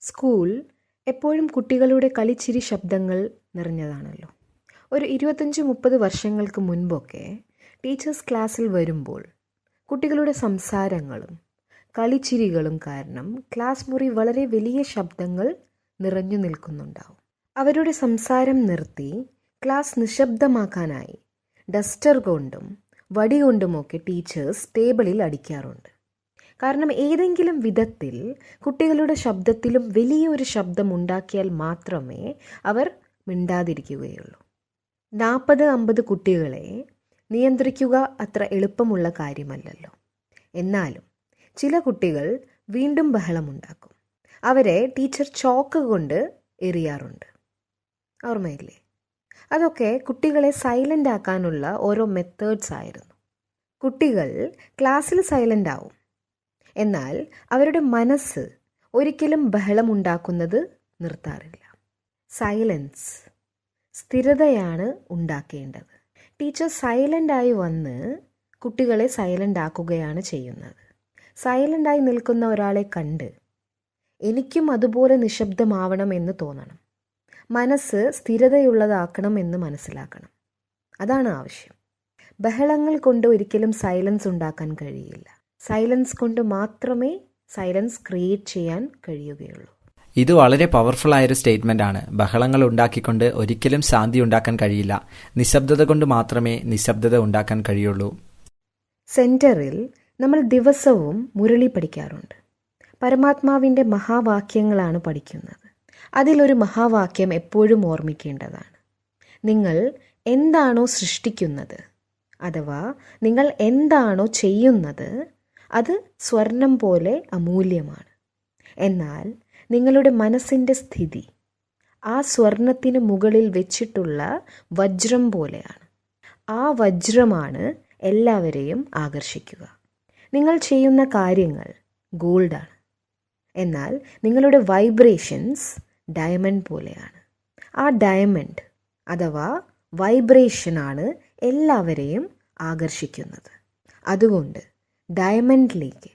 School എപ്പോഴും കുട്ടികളുടെ കളിച്ചിരി ശബ്ദങ്ങൾ നിറഞ്ഞതാണല്ലോ. ഒരു 25-30 വർഷങ്ങൾക്ക് മുൻപൊക്കെ ടീച്ചേഴ്സ് ക്ലാസ്സിൽ വരുമ്പോൾ കുട്ടികളുടെ സംസാരങ്ങളും കളിച്ചിരികളും കാരണം ക്ലാസ് മുറി വളരെ വലിയ ശബ്ദങ്ങൾ നിറഞ്ഞു നിൽക്കുന്നുണ്ടാവും. അവരുടെ സംസാരം നിർത്തി ക്ലാസ് നിശബ്ദമാക്കാനായി ഡസ്റ്റർ കൊണ്ടും വടി കൊണ്ടുമൊക്കെ ടീച്ചേഴ്സ് ടേബിളിൽ അടിക്കാറുണ്ട്. കാരണം ഏതെങ്കിലും വിധത്തിൽ കുട്ടികളുടെ ശബ്ദത്തിലും വലിയൊരു ശബ്ദം ഉണ്ടാക്കിയാൽ മാത്രമേ അവർ മിണ്ടാതിരിക്കുകയുള്ളൂ. 40-50 കുട്ടികളെ നിയന്ത്രിക്കുക അത്ര എളുപ്പമുള്ള കാര്യമല്ലല്ലോ. എന്നാലും ചില കുട്ടികൾ വീണ്ടും ബഹളമുണ്ടാക്കും. അവരെ ടീച്ചർ ചോക്ക് കൊണ്ട് എറിയാറുണ്ട്. ഓർമ്മയില്ലേ? അതൊക്കെ കുട്ടികളെ സൈലൻ്റ് ആക്കാനുള്ള ഓരോ മെത്തേഡ്സ് ആയിരുന്നു. കുട്ടികൾ ക്ലാസ്സിൽ സൈലൻ്റ് ആവും, എന്നാൽ അവരുടെ മനസ്സ് ഒരിക്കലും ബഹളമുണ്ടാക്കുന്നത് നിർത്താറില്ല. സൈലൻസ്, സ്ഥിരതയാണ് ഉണ്ടാക്കേണ്ടത്. ടീച്ചർ സൈലൻ്റായി വന്ന് കുട്ടികളെ സൈലൻ്റ് ആക്കുകയാണ് ചെയ്യുന്നത്. സൈലൻ്റായി നിൽക്കുന്ന ഒരാളെ കണ്ട് എനിക്കും അതുപോലെ നിശബ്ദമാവണം എന്ന് തോന്നണം. മനസ്സ് സ്ഥിരതയുള്ളതാക്കണം എന്ന് മനസ്സിലാക്കണം. അതാണ് ആവശ്യം. ബഹളങ്ങൾ കൊണ്ട് ഒരിക്കലും സൈലൻസ് ഉണ്ടാക്കാൻ കഴിയില്ല. സൈലൻസ് കൊണ്ട് മാത്രമേ സൈലൻസ് ക്രിയേറ്റ് ചെയ്യാൻ കഴിയുകയുള്ളൂ. ഇത് വളരെ പവർഫുൾ ആയൊരു സ്റ്റേറ്റ്മെൻ്റ് ആണ്. ബഹളങ്ങൾ ഉണ്ടാക്കിക്കൊണ്ട് ഒരിക്കലും ശാന്തി ഉണ്ടാക്കാൻ കഴിയില്ല. നിശബ്ദത കൊണ്ട് മാത്രമേ നിശബ്ദത ഉണ്ടാക്കാൻ കഴിയുള്ളൂ. സെൻറ്ററിൽ നമ്മൾ ദിവസവും മുരളി പഠിക്കാറുണ്ട്. പരമാത്മാവിൻ്റെ മഹാവാക്യങ്ങളാണ് പഠിക്കുന്നത്. അതിലൊരു മഹാവാക്യം എപ്പോഴും ഓർമ്മിക്കേണ്ടതാണ്. നിങ്ങൾ എന്താണോ സൃഷ്ടിക്കുന്നത്, അഥവാ നിങ്ങൾ എന്താണോ ചെയ്യുന്നത്, അത് സ്വർണം പോലെ അമൂല്യമാണ്. എന്നാൽ നിങ്ങളുടെ മനസ്സിൻ്റെ സ്ഥിതി ആ സ്വർണത്തിന് മുകളിൽ വെച്ചിട്ടുള്ള വജ്രം പോലെയാണ്. ആ വജ്രമാണ് എല്ലാവരെയും ആകർഷിക്കുക. നിങ്ങൾ ചെയ്യുന്ന കാര്യങ്ങൾ ഗോൾഡാണ്, എന്നാൽ നിങ്ങളുടെ വൈബ്രേഷൻസ് ഡയമണ്ട് പോലെയാണ്. ആ ഡയമണ്ട് അഥവാ വൈബ്രേഷനാണ് എല്ലാവരെയും ആകർഷിക്കുന്നത്. അതുകൊണ്ട് ഡയമണ്ടിലേക്ക്,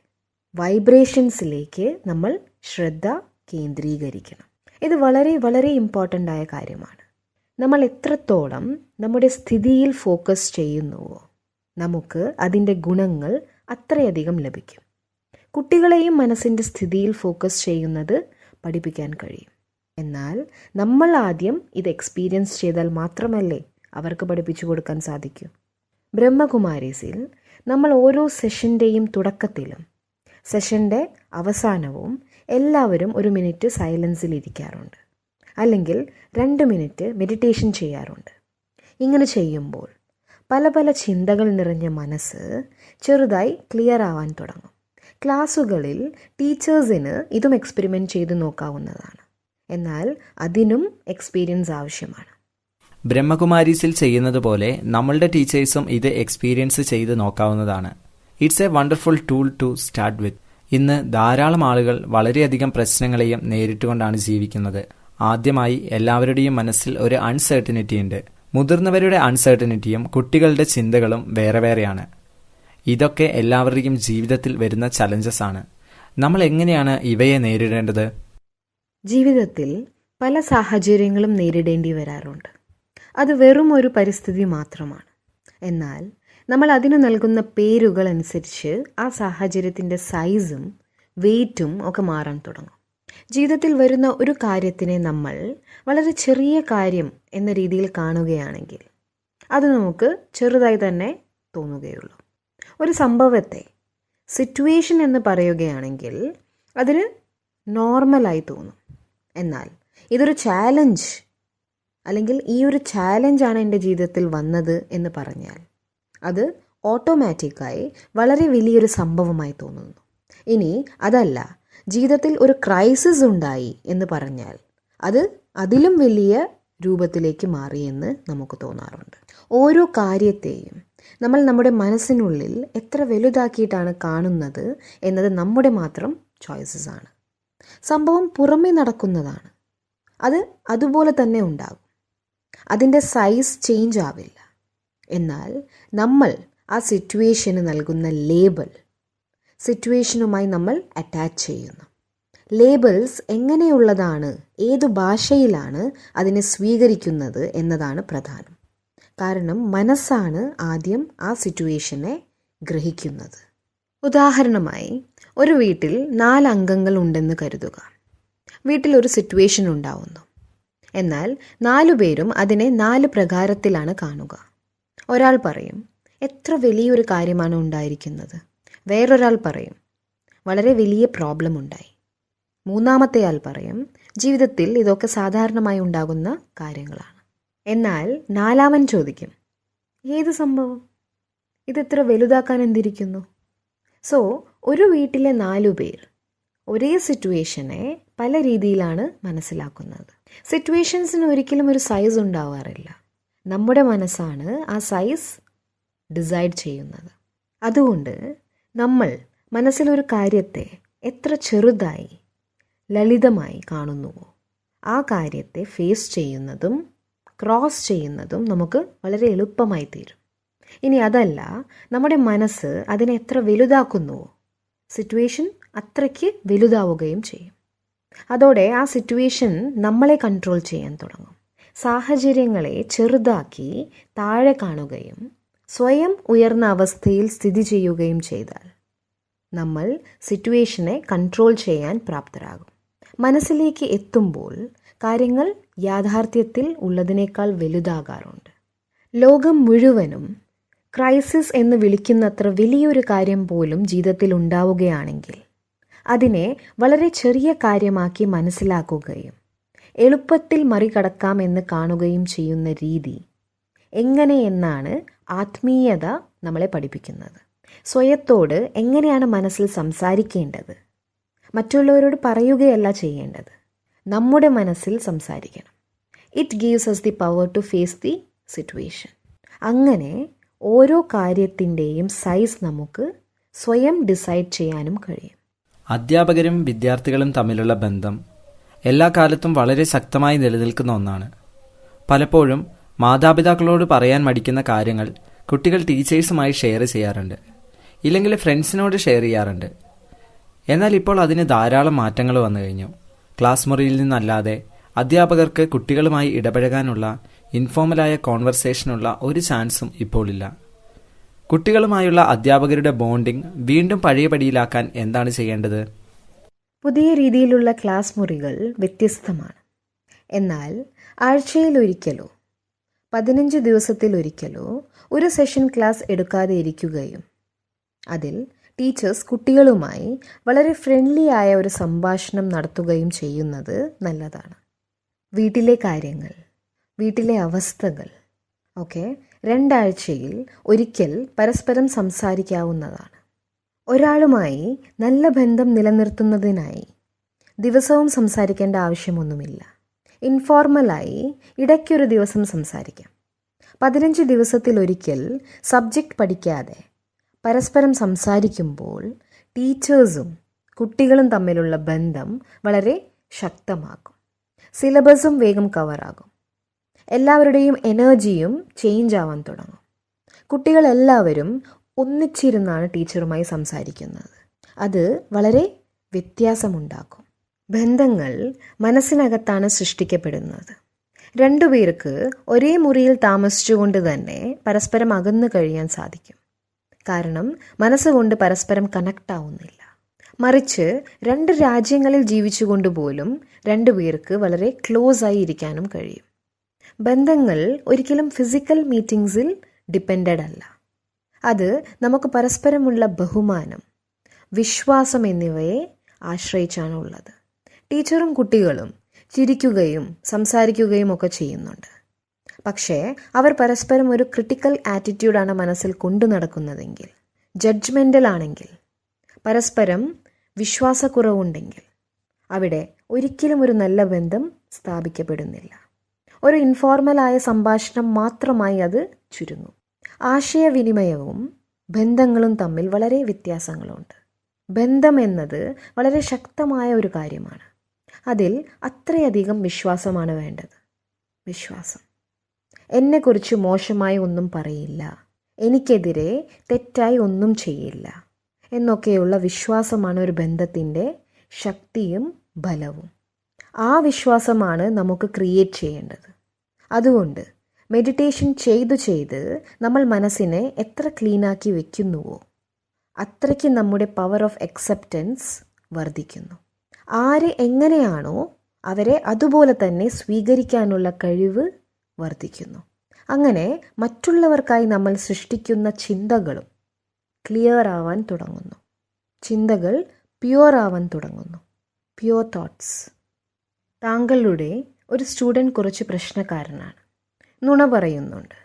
വൈബ്രേഷൻസിലേക്ക് നമ്മൾ ശ്രദ്ധ കേന്ദ്രീകരിക്കണം. ഇത് വളരെ വളരെ ഇമ്പോർട്ടൻ്റ് ആയ കാര്യമാണ്. നമ്മൾ എത്രത്തോളം നമ്മുടെ സ്ഥിതിയിൽ ഫോക്കസ് ചെയ്യുന്നുവോ നമുക്ക് അതിൻ്റെ ഗുണങ്ങൾ അത്രയധികം ലഭിക്കും. കുട്ടികളെയും മനസ്സിൻ്റെ സ്ഥിതിയിൽ ഫോക്കസ് ചെയ്യുന്നത് പഠിപ്പിക്കാൻ കഴിയും. എന്നാൽ നമ്മൾ ആദ്യം ഇത് എക്സ്പീരിയൻസ് ചെയ്താൽ മാത്രമല്ലേ അവർക്ക് പഠിപ്പിച്ചു കൊടുക്കാൻ സാധിക്കൂ. ബ്രഹ്മകുമാരീസിൽ നമ്മൾ ഓരോ സെഷൻ്റെയും തുടക്കത്തിലും സെഷൻ്റെ അവസാനവും എല്ലാവരും 1 മിനിറ്റ് സൈലൻസിൽ ഇരിക്കാറുണ്ട്, അല്ലെങ്കിൽ 2 മിനിറ്റ് മെഡിറ്റേഷൻ ചെയ്യാറുണ്ട്. ഇങ്ങനെ ചെയ്യുമ്പോൾ പല പല ചിന്തകൾ നിറഞ്ഞ മനസ്സ് ചെറുതായി ക്ലിയർ ആവാൻ തുടങ്ങും. ക്ലാസ്സുകളിൽ ടീച്ചേഴ്സിന് ഇതും എക്സ്പെരിമെൻറ്റ് ചെയ്ത് നോക്കാവുന്നതാണ്. എന്നാൽ അതിനും എക്സ്പീരിയൻസ് ആവശ്യമാണ്. ബ്രഹ്മകുമാരീസിൽ ചെയ്യുന്നത് പോലെ നമ്മളുടെ ടീച്ചേഴ്സും ഇത് എക്സ്പീരിയൻസ് ചെയ്ത് നോക്കാവുന്നതാണ്. It's a wonderful tool to start with. ഇന്ന് ധാരാളം ആളുകൾ വളരെയധികം പ്രശ്നങ്ങളെയും നേരിട്ടുകൊണ്ടാണ് ജീവിക്കുന്നത്. ആദ്യമായി എല്ലാവരുടെയും മനസ്സിൽ ഒരു അൺസർട്ടനിറ്റി ഉണ്ട്. മുതിർന്നവരുടെ അൺസർട്ടനിറ്റിയും കുട്ടികളുടെ ചിന്തകളും വേറെ വേറെയാണ്. ഇതൊക്കെ എല്ലാവരുടെയും ജീവിതത്തിൽ വരുന്ന ചലഞ്ചസ് ആണ്. നമ്മൾ എങ്ങനെയാണ് ഇവയെ നേരിടേണ്ടത്? ജീവിതത്തിൽ പല സാഹചര്യങ്ങളും നേരിടേണ്ടി വരാറുണ്ട്. അത് വെറും ഒരു പരിസ്ഥിതി മാത്രമാണ്. എന്നാൽ നമ്മൾ അതിന് നൽകുന്ന പേരുകൾ അനുസരിച്ച് ആ സാഹചര്യത്തിൻ്റെ സൈസും വെയ്റ്റും ഒക്കെ മാറാൻ തുടങ്ങും. ജീവിതത്തിൽ വരുന്ന ഒരു കാര്യത്തിനെ നമ്മൾ വളരെ ചെറിയ കാര്യം എന്ന രീതിയിൽ കാണുകയാണെങ്കിൽ അത് നമുക്ക് ചെറുതായി തന്നെ തോന്നുകയുള്ളൂ. ഒരു സംഭവത്തെ സിറ്റുവേഷൻ എന്ന് പറയുകയാണെങ്കിൽ അതിന് നോർമലായി തോന്നും. എന്നാൽ ഇതൊരു ചാലഞ്ച്, അല്ലെങ്കിൽ ഈ ഒരു ചാലഞ്ചാണ് എൻ്റെ ജീവിതത്തിൽ വന്നത് എന്ന് പറഞ്ഞാൽ അത് ഓട്ടോമാറ്റിക്കായി വളരെ വലിയൊരു സംഭവമായി തോന്നുന്നു. ഇനി അതല്ല, ജീവിതത്തിൽ ഒരു ക്രൈസിസ് ഉണ്ടായി എന്ന് പറഞ്ഞാൽ അത് അതിലും വലിയ രൂപത്തിലേക്ക് മാറിയെന്ന് നമുക്ക് തോന്നാറുണ്ട്. ഓരോ കാര്യത്തെയും നമ്മൾ നമ്മുടെ മനസ്സിനുള്ളിൽ എത്ര വലുതാക്കിയിട്ടാണ് കാണുന്നത് എന്നത് നമ്മുടെ മാത്രം ചോയ്സസ് ആണ്. സംഭവം പുറമേ നടക്കുന്നതാണ്, അത് അതുപോലെ തന്നെ ഉണ്ടാകും. അതിൻ്റെ സൈസ് ചേഞ്ച് ആവില്ല. എന്നാൽ നമ്മൾ ആ സിറ്റുവേഷന് നൽകുന്ന ലേബൽ, സിറ്റുവേഷനുമായി നമ്മൾ അറ്റാച്ച് ചെയ്യുന്നു. ലേബിൾസ് എങ്ങനെയുള്ളതാണ്, ഏതു ഭാഷയിലാണ് അതിനെ സ്വീകരിക്കുന്നത് എന്നതാണ് പ്രധാനം. കാരണം മനസ്സാണ് ആദ്യം ആ സിറ്റുവേഷനെ ഗ്രഹിക്കുന്നത്. ഉദാഹരണമായി, ഒരു വീട്ടിൽ 4 അംഗങ്ങൾ ഉണ്ടെന്ന് കരുതുക. വീട്ടിൽ ഒരു സിറ്റുവേഷൻ ഉണ്ടാവുന്നു. എന്നാൽ 4 പേരും അതിനെ 4 പ്രകാരത്തിലാണ് കാണുക. ഒരാൾ പറയും, എത്ര വലിയൊരു കാര്യമാണ് ഉണ്ടായിരിക്കുന്നത്. വേറൊരാൾ പറയും, വളരെ വലിയ പ്രോബ്ലം ഉണ്ടായി. മൂന്നാമത്തെ ആൾ പറയും, ജീവിതത്തിൽ ഇതൊക്കെ സാധാരണമായി ഉണ്ടാകുന്ന കാര്യങ്ങളാണ്. എന്നാൽ 4-മൻ ചോദിക്കും, ഏത് സംഭവം? ഇതെത്ര വലുതാക്കാൻ എന്തിരിക്കുന്നു? സോ ഒരു വീട്ടിലെ 4 പേർ ഒരേ സിറ്റുവേഷനെ പല രീതിയിലാണ് മനസ്സിലാക്കുന്നത്. സിറ്റുവേഷൻസിന് ഒരിക്കലും ഒരു സൈസ് ഉണ്ടാവാറില്ല. നമ്മുടെ മനസ്സാണ് ആ സൈസ് ഡിസൈഡ് ചെയ്യുന്നത്. അതുകൊണ്ട് നമ്മൾ മനസ്സിലൊരു കാര്യത്തെ എത്ര ചെറുതായി ലളിതമായി കാണുന്നുവോ ആ കാര്യത്തെ ഫേസ് ചെയ്യുന്നതും ക്രോസ് ചെയ്യുന്നതും നമുക്ക് വളരെ എളുപ്പമായി തീരും. ഇനി അതല്ല, നമ്മുടെ മനസ്സ് അതിനെ എത്ര വലുതാക്കുന്നുവോ സിറ്റുവേഷൻ അത്രയ്ക്ക് വലുതാവുകയും ചെയ്യും. അതോടെ ആ സിറ്റുവേഷൻ നമ്മളെ കൺട്രോൾ ചെയ്യാൻ തുടങ്ങും. സാഹചര്യങ്ങളെ ചെറുതാക്കി താഴെ കാണുകയും സ്വയം ഉയർന്ന അവസ്ഥയിൽ സ്ഥിതി ചെയ്യുകയും ചെയ്താൽ നമ്മൾ സിറ്റുവേഷനെ കൺട്രോൾ ചെയ്യാൻ പ്രാപ്തരാകും. മനസ്സിലേക്ക് എത്തുമ്പോൾ കാര്യങ്ങൾ യാഥാർത്ഥ്യത്തിൽ ഉള്ളതിനേക്കാൾ വലുതാകാറുണ്ട്. ലോകം മുഴുവനും ക്രൈസിസ് എന്ന് വിളിക്കുന്നത്ര വലിയൊരു കാര്യം പോലും ജീവിതത്തിൽ ഉണ്ടാവുകയാണെങ്കിൽ അതിനെ വളരെ ചെറിയ കാര്യമാക്കി മനസ്സിലാക്കുകയും എളുപ്പത്തിൽ മറികടക്കാം എന്ന് കാണുകയും ചെയ്യുന്ന രീതി എങ്ങനെയെന്നാണ് ആത്മീയത നമ്മളെ പഠിപ്പിക്കുന്നത്. സ്വയത്തോട് എങ്ങനെയാണ് മനസ്സിൽ സംസാരിക്കേണ്ടത്? മറ്റുള്ളവരോട് പറയുകയല്ല ചെയ്യേണ്ടത്, നമ്മുടെ മനസ്സിൽ സംസാരിക്കണം. It gives us the power to face the situation. അങ്ങനെ ഓരോ കാര്യത്തിൻ്റെയും സൈസ് നമുക്ക് സ്വയം ഡിസൈഡ് ചെയ്യാനും കഴിയും. അധ്യാപകരും വിദ്യാർത്ഥികളും തമ്മിലുള്ള ബന്ധം എല്ലാ കാലത്തും വളരെ ശക്തമായി നിലനിൽക്കുന്ന ഒന്നാണ്. പലപ്പോഴും മാതാപിതാക്കളോട് പറയാൻ മടിക്കുന്ന കാര്യങ്ങൾ കുട്ടികൾ ടീച്ചേഴ്സുമായി ഷെയർ ചെയ്യാറുണ്ട്, ഇല്ലെങ്കിൽ ഫ്രണ്ട്സിനോട് ഷെയർ ചെയ്യാറുണ്ട്. എന്നാൽ ഇപ്പോൾ അതിന് ധാരാളം മാറ്റങ്ങൾ വന്നു കഴിഞ്ഞു. ക്ലാസ് മുറിയിൽ നിന്നല്ലാതെ അധ്യാപകർക്ക് കുട്ടികളുമായി ഇടപഴകാനുള്ള ഇൻഫോർമലായ കോൺവെർസേഷനുള്ള ഒരു ചാൻസും ഇപ്പോൾ ഇല്ല. കുട്ടികളുമായുള്ള അധ്യാപകരുടെ ബോണ്ടിംഗ് വീണ്ടും പഴയപടിയിലാക്കാൻ എന്താണ് ചെയ്യേണ്ടത്? പുതിയ രീതിയിലുള്ള ക്ലാസ് മുറികൾ വ്യത്യസ്തമാണ്. എന്നാൽ ആഴ്ചയിലൊരിക്കലോ 15 ദിവസത്തിലൊരിക്കലോ ഒരു സെഷൻ ക്ലാസ് എടുക്കാതെ ഇരിക്കുകയും അതിൽ ടീച്ചേഴ്സ് കുട്ടികളുമായി വളരെ ഫ്രണ്ട്ലി ആയ ഒരു സംഭാഷണം നടത്തുകയും ചെയ്യുന്നത് നല്ലതാണ്. വീട്ടിലെ കാര്യങ്ങൾ, വീട്ടിലെ അവസ്ഥകൾ ഒക്കെ 2 ആഴ്ചയിൽ ഒരിക്കൽ പരസ്പരം സംസാരിക്കാവുന്നതാണ്. ഒരാളുമായി നല്ല ബന്ധം നിലനിർത്തുന്നതിനായി ദിവസവും സംസാരിക്കേണ്ട ആവശ്യമൊന്നുമില്ല. ഇൻഫോർമലായി ഇടയ്ക്കൊരു ദിവസം സംസാരിക്കാം. 15 ദിവസത്തിലൊരിക്കൽ സബ്ജക്റ്റ് പഠിക്കാതെ പരസ്പരം സംസാരിക്കുമ്പോൾ ടീച്ചേഴ്സും കുട്ടികളും തമ്മിലുള്ള ബന്ധം വളരെ ശക്തമാകും. സിലബസും വേഗം കവറാകും. എല്ലാവരുടെയും എനർജിയും ചേഞ്ച് ആവാൻ തുടങ്ങും. കുട്ടികളെല്ലാവരും ഒന്നിച്ചിരുന്നാണ് ടീച്ചറുമായി സംസാരിക്കുന്നത്. അത് വളരെ വ്യത്യാസമുണ്ടാക്കും. ബന്ധങ്ങൾ മനസ്സിനകത്താണ് സൃഷ്ടിക്കപ്പെടുന്നത്. 2 പേർക്ക് ഒരേ മുറിയിൽ താമസിച്ചുകൊണ്ട് തന്നെ പരസ്പരം അകന്നു കഴിയാൻ സാധിക്കും. കാരണം മനസ്സുകൊണ്ട് പരസ്പരം കണക്റ്റ് ആവുന്നില്ല. മറിച്ച് 2 രാജ്യങ്ങളിൽ ജീവിച്ചുകൊണ്ട് പോലും 2 പേർക്ക് വളരെ ക്ലോസ് ആയി ഇരിക്കാനും കഴിയും. ബന്ധങ്ങൾ ഒരിക്കലും ഫിസിക്കൽ മീറ്റിംഗ്സിൽ ഡിപ്പെൻഡഡ് അല്ല. അത് നമുക്ക് പരസ്പരമുള്ള ബഹുമാനം, വിശ്വാസം എന്നിവയെ ആശ്രയിച്ചാണ് ഉള്ളത്. ടീച്ചറും കുട്ടികളും ചിരിക്കുകയും സംസാരിക്കുകയും ഒക്കെ ചെയ്യുന്നുണ്ട്. പക്ഷേ അവർ പരസ്പരം ഒരു ക്രിട്ടിക്കൽ ആറ്റിറ്റ്യൂഡാണ് മനസ്സിൽ കൊണ്ടു നടക്കുന്നതെങ്കിൽ, ജഡ്ജ്മെൻ്റൽ ആണെങ്കിൽ, പരസ്പരം വിശ്വാസക്കുറവുണ്ടെങ്കിൽ അവിടെ ഒരിക്കലും ഒരു നല്ല ബന്ധം സ്ഥാപിക്കപ്പെടുന്നില്ല. ഒരു ഇൻഫോർമലായ സംഭാഷണം മാത്രമായി അത് ചുരുങ്ങും. ആശയവിനിമയവും ബന്ധങ്ങളും തമ്മിൽ വളരെ വ്യത്യാസങ്ങളുണ്ട്. ബന്ധം എന്നത് വളരെ ശക്തമായ ഒരു കാര്യമാണ്. അതിൽ അത്രയധികം വിശ്വാസമാണ് വേണ്ടത്. വിശ്വാസം. എന്നെക്കുറിച്ച് മോശമായി ഒന്നും പറയില്ല, എനിക്കെതിരെ തെറ്റായി ഒന്നും ചെയ്യില്ല എന്നൊക്കെയുള്ള വിശ്വാസമാണ് ഒരു ബന്ധത്തിൻ്റെ ശക്തിയും ബലവും. ആ വിശ്വാസമാണ് നമുക്ക് ക്രിയേറ്റ് ചെയ്യേണ്ടത്. അതുകൊണ്ട് മെഡിറ്റേഷൻ ചെയ്ത് നമ്മൾ മനസ്സിനെ എത്ര ക്ലീനാക്കി വെക്കുന്നുവോ അത്രയ്ക്ക് നമ്മുടെ പവർ ഓഫ് അക്സെപ്റ്റൻസ് വർദ്ധിക്കുന്നു. ആര് എങ്ങനെയാണോ അവരെ അതുപോലെ തന്നെ സ്വീകരിക്കാനുള്ള കഴിവ് വർദ്ധിക്കുന്നു. അങ്ങനെ മറ്റുള്ളവർക്കായി നമ്മൾ സൃഷ്ടിക്കുന്ന ചിന്തകളും ക്ലിയർ ആവാൻ തുടങ്ങുന്നു. ചിന്തകൾ പ്യുവർ ആവാൻ തുടങ്ങുന്നു. Pure thoughts. താങ്കളുടെ ഒരു സ്റ്റുഡൻറ് കുറച്ച് പ്രശ്നക്കാരനാണ്, നുണ പറയുന്നുണ്ട്,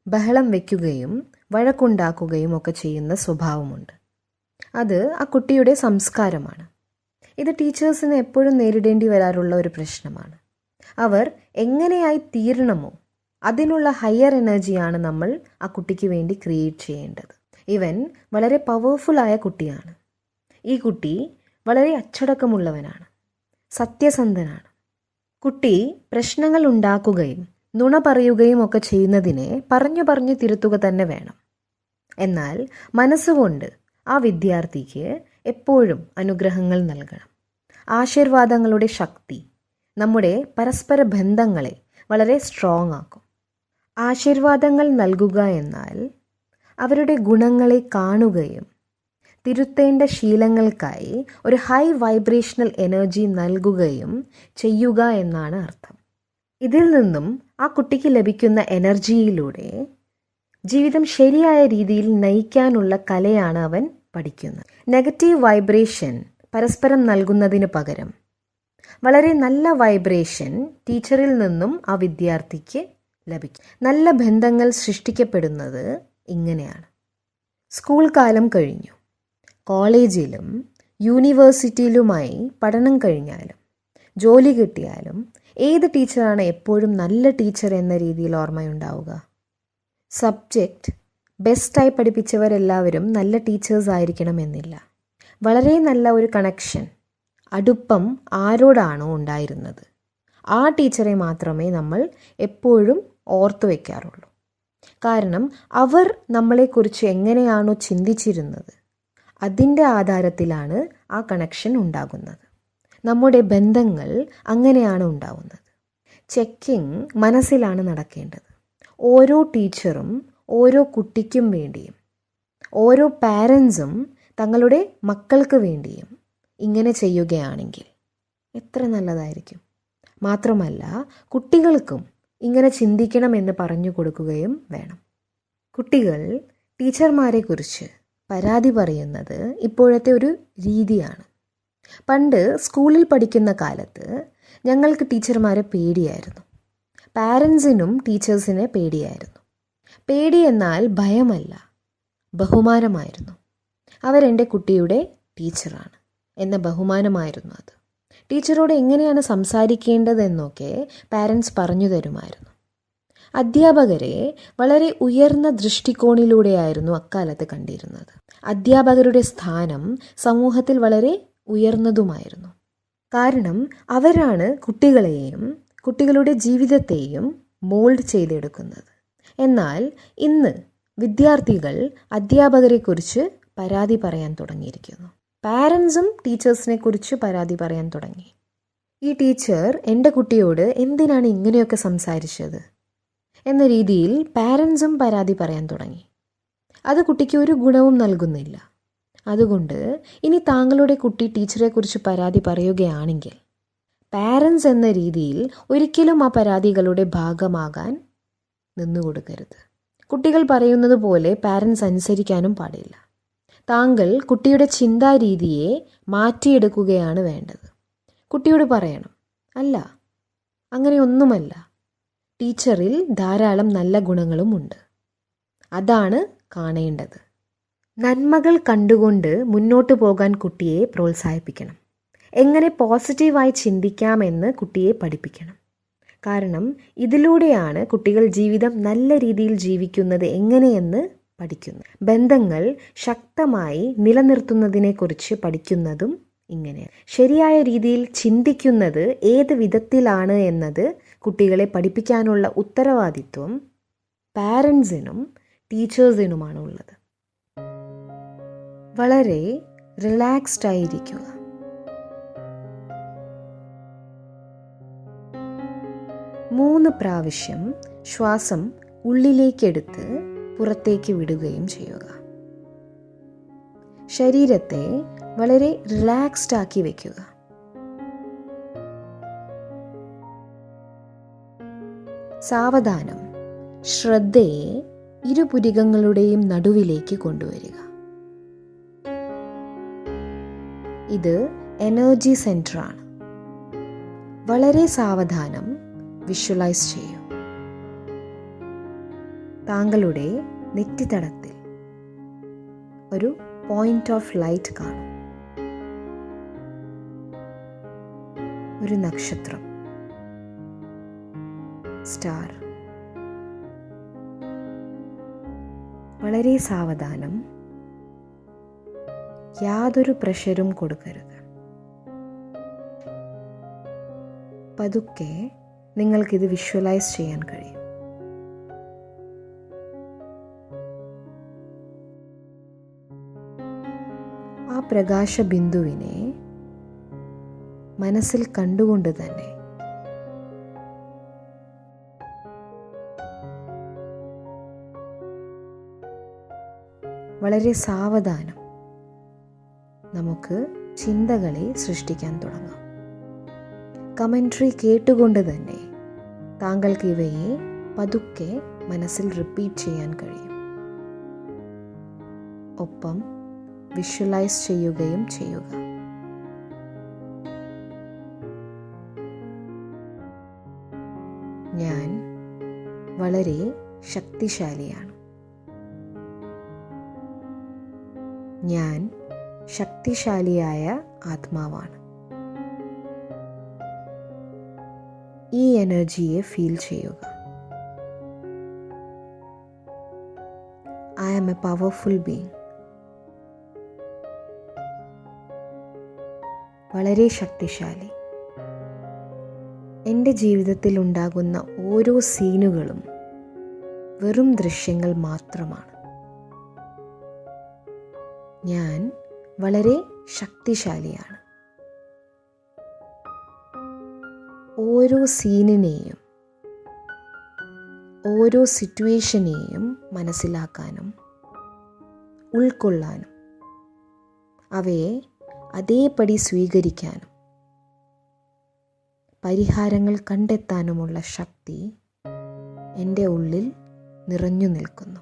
ബഹളം വയ്ക്കുകയും വഴക്കുണ്ടാക്കുകയും ഒക്കെ ചെയ്യുന്ന സ്വഭാവമുണ്ട്. അത് ആ കുട്ടിയുടെ സംസ്കാരമാണ്. ഇത് ടീച്ചേഴ്സിന് എപ്പോഴും നേരിടേണ്ടി വരാറുള്ള ഒരു പ്രശ്നമാണ്. അവർ എങ്ങനെയായി തീരണമോ അതിനുള്ള ഹയർ എനർജിയാണ് നമ്മൾ ആ കുട്ടിക്ക് വേണ്ടി ക്രിയേറ്റ് ചെയ്യേണ്ടത്. ഇവൻ വളരെ പവർഫുള്ളായ കുട്ടിയാണ്. ഈ കുട്ടി വളരെ അച്ചടക്കമുള്ളവനാണ്, സത്യസന്ധനാണ്. കുട്ടി പ്രശ്നങ്ങൾ ഉണ്ടാക്കുകയും നുണ പറയുകയും ഒക്കെ ചെയ്യുന്നതിനെ പറഞ്ഞു തിരുത്തുക തന്നെ വേണം. എന്നാൽ മനസ്സുകൊണ്ട് ആ വിദ്യാർത്ഥിക്ക് എപ്പോഴും അനുഗ്രഹങ്ങൾ നൽകണം. ആശീർവാദങ്ങളുടെ ശക്തി നമ്മുടെ പരസ്പര ബന്ധങ്ങളെ വളരെ സ്ട്രോങ് ആക്കും. ആശീർവാദങ്ങൾ നൽകുക എന്നാൽ അവരുടെ ഗുണങ്ങളെ കാണുകയും തിരുത്തേണ്ട ശീലങ്ങൾക്കായി ഒരു ഹൈ വൈബ്രേഷണൽ എനർജി നൽകുകയും ചെയ്യുക എന്നാണ് അർത്ഥം. ഇതിൽ നിന്നും ആ കുട്ടിക്ക് ലഭിക്കുന്ന എനർജിയിലൂടെ ജീവിതം ശരിയായ രീതിയിൽ നയിക്കാനുള്ള കലയാണ് അവൻ പഠിക്കുന്നത്. നെഗറ്റീവ് വൈബ്രേഷൻ പരസ്പരം നൽകുന്നതിന് പകരം വളരെ നല്ല വൈബ്രേഷൻ ടീച്ചറിൽ നിന്നും ആ വിദ്യാർത്ഥിക്ക് ലഭിക്കും. നല്ല ബന്ധങ്ങൾ സൃഷ്ടിക്കപ്പെടുന്നത് ഇങ്ങനെയാണ്. സ്കൂൾ കാലം കഴിഞ്ഞു, കോളേജിലും യൂണിവേഴ്സിറ്റിയിലുമായി പഠനം കഴിഞ്ഞാലും ജോലി കിട്ടിയാലും ഏത് ടീച്ചറാണ് എപ്പോഴും നല്ല ടീച്ചർ എന്ന രീതിയിൽ ഓർമ്മയുണ്ടാവുക? സബ്ജക്റ്റ് ബെസ്റ്റായി പഠിപ്പിച്ചവരെല്ലാവരും നല്ല ടീച്ചേഴ്സ് ആയിരിക്കണമെന്നില്ല. വളരെ നല്ല ഒരു കണക്ഷൻ, അടുപ്പം ആരോടാണോ ഉണ്ടായിരുന്നത് ആ ടീച്ചറെ മാത്രമേ നമ്മൾ എപ്പോഴും ഓർത്തു വയ്ക്കാറുള്ളൂ. കാരണം അവർ നമ്മളെക്കുറിച്ച് എങ്ങനെയാണോ ചിന്തിച്ചിരുന്നത് അതിൻ്റെ ആധാരത്തിലാണ് ആ കണക്ഷൻ ഉണ്ടാകുന്നത്. നമ്മുടെ ബന്ധങ്ങൾ അങ്ങനെയാണ് ഉണ്ടാവുന്നത്. ചെക്കിങ് മനസ്സിലാണ് നടക്കേണ്ടത്. ഓരോ ടീച്ചറും ഓരോ കുട്ടിക്കും വേണ്ടിയും ഓരോ പാരൻസും തങ്ങളുടെ മക്കൾക്ക് വേണ്ടിയും ഇങ്ങനെ ചെയ്യുകയാണെങ്കിൽ എത്ര നല്ലതായിരിക്കും. മാത്രമല്ല കുട്ടികൾക്കും ഇങ്ങനെ ചിന്തിക്കണമെന്ന് പറഞ്ഞു കൊടുക്കുകയും വേണം. കുട്ടികൾ ടീച്ചർമാരെക്കുറിച്ച് പരാതി പറയുന്നത് ഇപ്പോഴത്തെ ഒരു രീതിയാണ്. പണ്ട് സ്കൂളിൽ പഠിക്കുന്ന കാലത്ത് ഞങ്ങൾക്ക് ടീച്ചർമാരെ പേടിയായിരുന്നു. പാരൻസിനും ടീച്ചേഴ്സിനെ പേടിയായിരുന്നു. പേടി എന്നാൽ ഭയമല്ല, ബഹുമാനമായിരുന്നു. അവരെൻ്റെ കുട്ടിയുടെ ടീച്ചറാണ് എന്ന ബഹുമാനമായിരുന്നു അത്. ടീച്ചറോട് എങ്ങനെയാണ് സംസാരിക്കേണ്ടതെന്നൊക്കെ പാരൻസ് പറഞ്ഞു തരുമായിരുന്നു. അധ്യാപകരെ വളരെ ഉയർന്ന ദൃഷ്ടികോണിലൂടെയായിരുന്നു അക്കാലത്ത് കണ്ടിരുന്നത്. അധ്യാപകരുടെ സ്ഥാനം സമൂഹത്തിൽ വളരെ ഉയർന്നതുമായിരുന്നു. കാരണം അവരാണ് കുട്ടികളെയും കുട്ടികളുടെ ജീവിതത്തെയും മോൾഡ് ചെയ്തെടുക്കുന്നത്. എന്നാൽ ഇന്ന് വിദ്യാർത്ഥികൾ അധ്യാപകരെക്കുറിച്ച് പരാതി പറയാൻ തുടങ്ങിയിരിക്കുന്നു. പാരൻസും ടീച്ചേഴ്സിനെ കുറിച്ച് പരാതി പറയാൻ തുടങ്ങി. ഈ ടീച്ചർ എൻ്റെ കുട്ടിയോട് എന്തിനാണ് ഇങ്ങനെയൊക്കെ സംസാരിച്ചത് എന്ന രീതിയിൽ പാരൻസും പരാതി പറയാൻ തുടങ്ങി. അത് കുട്ടിക്ക് ഒരു ഗുണവും നൽകുന്നില്ല. അതുകൊണ്ട് ഇനി താങ്കളുടെ കുട്ടി ടീച്ചറെക്കുറിച്ച് പരാതി പറയുകയാണെങ്കിൽ പാരൻസ് എന്ന രീതിയിൽ ഒരിക്കലും ആ പരാതികളുടെ ഭാഗമാകാൻ നിന്നുകൊടുക്കരുത്. കുട്ടികൾ പറയുന്നത് പോലെ പാരൻസ് അനുസരിക്കാനും പാടില്ല. താങ്കൾ കുട്ടിയുടെ ചിന്താരീതിയെ മാറ്റിയെടുക്കുകയാണ് വേണ്ടത്. കുട്ടിയോട് പറയണം, അല്ല അങ്ങനെയൊന്നുമല്ല, ടീച്ചറിൽ ധാരാളം നല്ല ഗുണങ്ങളും ഉണ്ട്, അതാണ് കാണേണ്ടത്. നന്മകൾ കണ്ടുകൊണ്ട് മുന്നോട്ട് പോകാൻ കുട്ടിയെ പ്രോത്സാഹിപ്പിക്കണം. എങ്ങനെ പോസിറ്റീവായി ചിന്തിക്കാമെന്ന് കുട്ടിയെ പഠിപ്പിക്കണം. കാരണം ഇതിലൂടെയാണ് കുട്ടികൾ ജീവിതം നല്ല രീതിയിൽ ജീവിക്കുന്നത് എങ്ങനെയെന്ന് പഠിക്കുന്നത്. ബന്ധങ്ങൾ ശക്തമായി നിലനിർത്തുന്നതിനെക്കുറിച്ച് പഠിക്കുന്നതും ഇങ്ങനെ. ശരിയായ രീതിയിൽ ചിന്തിക്കുന്നത് ഏത് വിധത്തിലാണ് എന്നത് കുട്ടികളെ പഠിപ്പിക്കാനുള്ള ഉത്തരവാദിത്വം പാരൻസിനും ടീച്ചേഴ്സിനുമാണ് ഉള്ളത്. വളരെ റിലാക്സ്ഡ് ആയിരിക്കുക. 3 പ്രാവശ്യം ശ്വാസം ഉള്ളിലേക്കെടുത്ത് പുറത്തേക്ക് വിടുകയും ചെയ്യുക. ശരീരത്തെ വളരെ റിലാക്സ്ഡ് ആക്കി വയ്ക്കുക. സാവധാനം ശ്രദ്ധയെ ഇരുപുരികങ്ങളുടെയും നടുവിലേക്ക് കൊണ്ടുവരിക. ഇത് എനർജി സെന്ററാണ്. വളരെ സാവധാനം വിഷ്വലൈസ് ചെയ്യൂ. താങ്കളുടെ നെറ്റിത്തടത്തിൽ ഒരു പോയിന്റ് ഓഫ് ലൈറ്റ് കാണും. ഒരു നക്ഷത്രം, സ്റ്റാർ. വളരെ സാവധാനം, യാതൊരു പ്രഷറും കൊടുക്കരുത്. പതുക്കെ നിങ്ങൾക്കിത് വിഷ്വലൈസ് ചെയ്യാൻ കഴിയും. ആ പ്രകാശബിന്ദുവിനെ മനസ്സിൽ കണ്ടുകൊണ്ട് തന്നെ വളരെ സാവധാനം നമുക്ക് ചിന്തകളെ സൃഷ്ടിക്കാൻ തുടങ്ങാം. കമൻട്രി കേട്ടുകൊണ്ട് തന്നെ താങ്കൾക്ക് ഇവയെ പതുക്കെ മനസ്സിൽ റിപ്പീറ്റ് ചെയ്യാൻ കഴിയും. ഒപ്പം വിഷ്വലൈസ് ചെയ്യുകയും ചെയ്യുക. ഞാൻ വളരെ ശക്തിശാലിയാണ്. ഞാൻ ശക്തിശാലിയായ ആത്മാവാണ്. ഈ എനർജിയെ ഫീൽ ചെയ്യുക. I am a powerful being. വളരെ ശക്തിശാലി. എൻ്റെ ജീവിതത്തിൽ ഉണ്ടാകുന്ന ഓരോ സീനുകളും വെറും ദൃശ്യങ്ങൾ മാത്രമാണ്. ഞാൻ വളരെ ശക്തിശാലിയാണ്. ഓരോ സീനിനെയും ഓരോ സിറ്റുവേഷനെയും മനസ്സിലാക്കാനും ഉൾക്കൊള്ളാനും അവയെ അതേപടി സ്വീകരിക്കാനും പരിഹാരങ്ങൾ കണ്ടെത്താനുമുള്ള ശക്തി എൻ്റെ ഉള്ളിൽ നിറഞ്ഞു നിൽക്കുന്നു.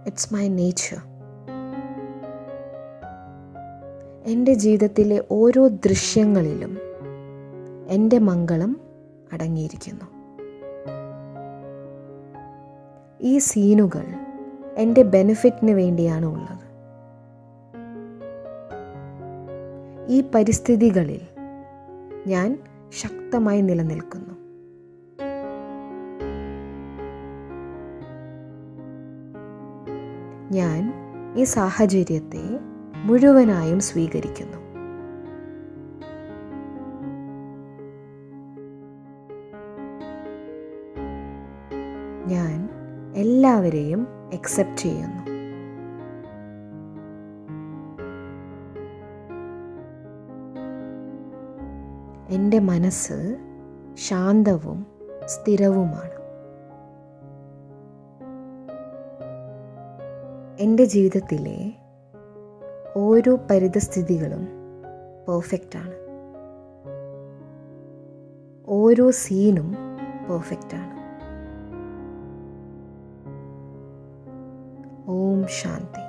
It's my nature. എൻ്റെ ജീവിതത്തിലെ ഓരോ ദൃശ്യങ്ങളിലും എൻ്റെ മംഗളം അടങ്ങിയിരിക്കുന്നു. ഈ സീനുകൾ എൻ്റെ ബെനിഫിറ്റിന് വേണ്ടിയാണ് ഉള്ളത്. ഈ പരിസ്ഥിതികളിൽ ഞാൻ ശക്തമായി നിലനിൽക്കുന്നു. ഞാൻ ഈ സാഹചര്യത്തെ മുഴുവനായും സ്വീകരിക്കുന്നു. ഞാൻ എല്ലാവരെയും അക്സെപ്റ്റ് ചെയ്യുന്നു. എൻ്റെ മനസ്സ് ശാന്തവും സ്ഥിരവുമാണ്. എൻ്റെ ജീവിതത്തിലെ ഓരോ പരിതസ്ഥിതികളും പെർഫെക്റ്റാണ്. ഓരോ സീനും പെർഫെക്റ്റാണ്. ഓം ശാന്തി.